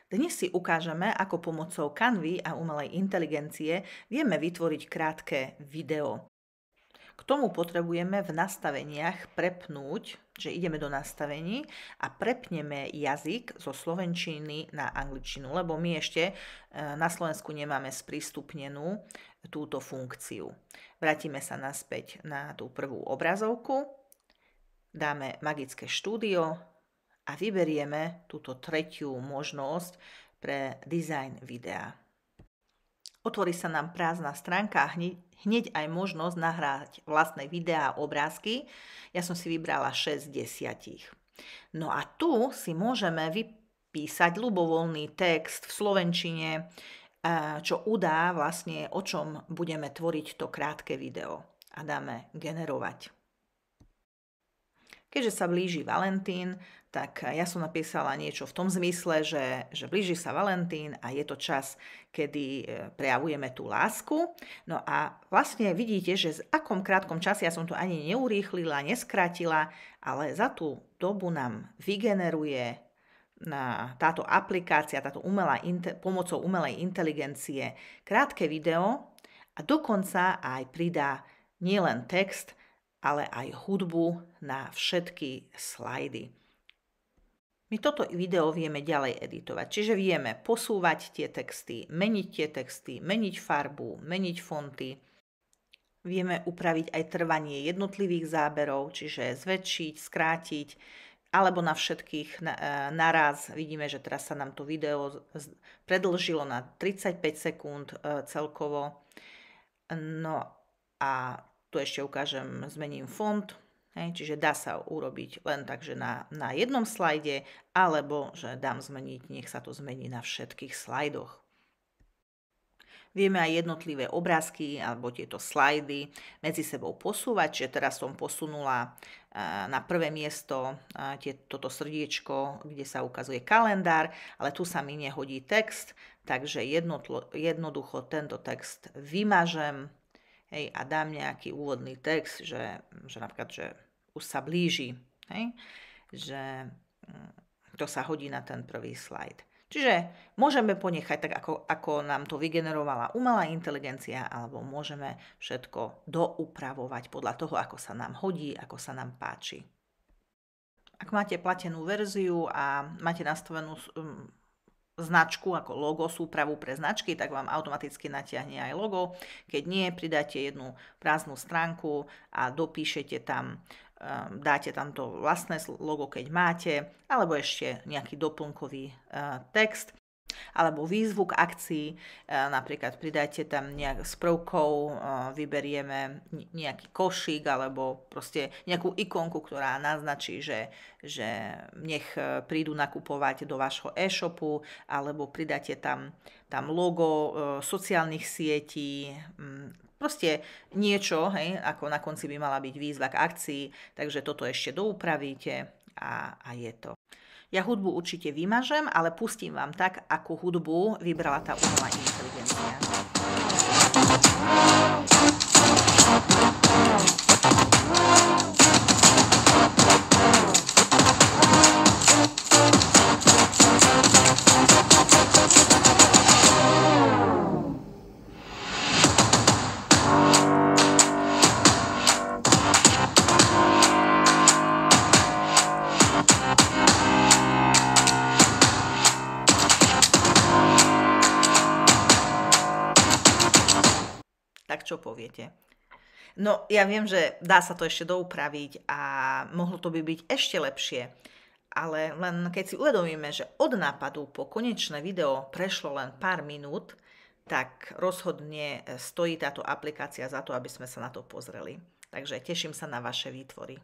Dnes si ukážeme, ako pomocou Canvy a umelej inteligencie vieme vytvoriť krátke video. K tomu potrebujeme v nastaveniach prepnúť, že ideme do nastavení a prepneme jazyk zo slovenčiny na angličtinu, lebo my ešte na Slovensku nemáme sprístupnenú túto funkciu. Vrátime sa naspäť na tú prvú obrazovku, dáme magické štúdio a vyberieme túto tretiu možnosť pre dizajn videa. Otvorí sa nám prázdna stránka a hneď aj možnosť nahrať vlastné videá a obrázky. Ja som si vybrala 6 z 10. No a tu si môžeme vypísať ľubovoľný text v slovenčine, čo udá vlastne, o čom budeme tvoriť to krátke video. A dáme generovať. Keďže sa blíži Valentín, tak ja som napísala niečo v tom zmysle, že blíži sa Valentín a je to čas, kedy prejavujeme tú lásku. No a vlastne vidíte, že v akom krátkom čase, ja som to ani neurýchlila, neskrátila, ale za tú dobu nám vygeneruje táto aplikácia, pomocou umelej inteligencie krátke video a dokonca aj pridá nielen text, ale aj hudbu na všetky slajdy. My toto video vieme ďalej editovať, čiže vieme posúvať tie texty, meniť farbu, meniť fonty. Vieme upraviť aj trvanie jednotlivých záberov, čiže zväčšiť, skrátiť, alebo na všetkých naraz. Vidíme, že teraz sa nám to video predĺžilo na 35 sekúnd celkovo. No a tu ešte ukážem, zmením font, čiže dá sa urobiť len tak, že na jednom slajde, alebo že dám zmeniť, nech sa to zmení na všetkých slajdoch. Vieme aj jednotlivé obrázky alebo tieto slajdy medzi sebou posúvať, čiže teraz som posunula na prvé miesto toto srdiečko, kde sa ukazuje kalendár, ale tu sa mi nehodí text, takže jednoducho tento text vymažem. A dám nejaký úvodný text, že napríklad, že už sa blíži, že to sa hodí na ten prvý slajd. Čiže môžeme ponechať tak, ako nám to vygenerovala umelá inteligencia, alebo môžeme všetko doupravovať podľa toho, ako sa nám hodí, ako sa nám páči. Ak máte platenú verziu a máte nastavenú značku ako logo, súpravu pre značky, tak vám automaticky natiahne aj logo. Keď nie, pridáte jednu prázdnu stránku a dopíšete tam, dáte tam to vlastné logo, keď máte, alebo ešte nejaký doplnkový text, alebo výzvu k akcii, napríklad pridajte tam nejak s prvkou, vyberieme nejaký košík alebo proste nejakú ikonku, ktorá naznačí, že nech prídu nakupovať do vášho e-shopu, alebo pridáte tam logo sociálnych sietí, proste niečo, ako na konci by mala byť výzva k akcii, takže toto ešte doupravíte a je to. Ja hudbu určite vymažem, ale pustím vám tak, akú hudbu vybrala tá umelá inteligencia. Tak čo poviete? No, ja viem, že dá sa to ešte doupraviť a mohlo to by byť ešte lepšie, ale len keď si uvedomíme, že od nápadu po konečné video prešlo len pár minút, tak rozhodne stojí táto aplikácia za to, aby sme sa na to pozreli. Takže teším sa na vaše výtvory.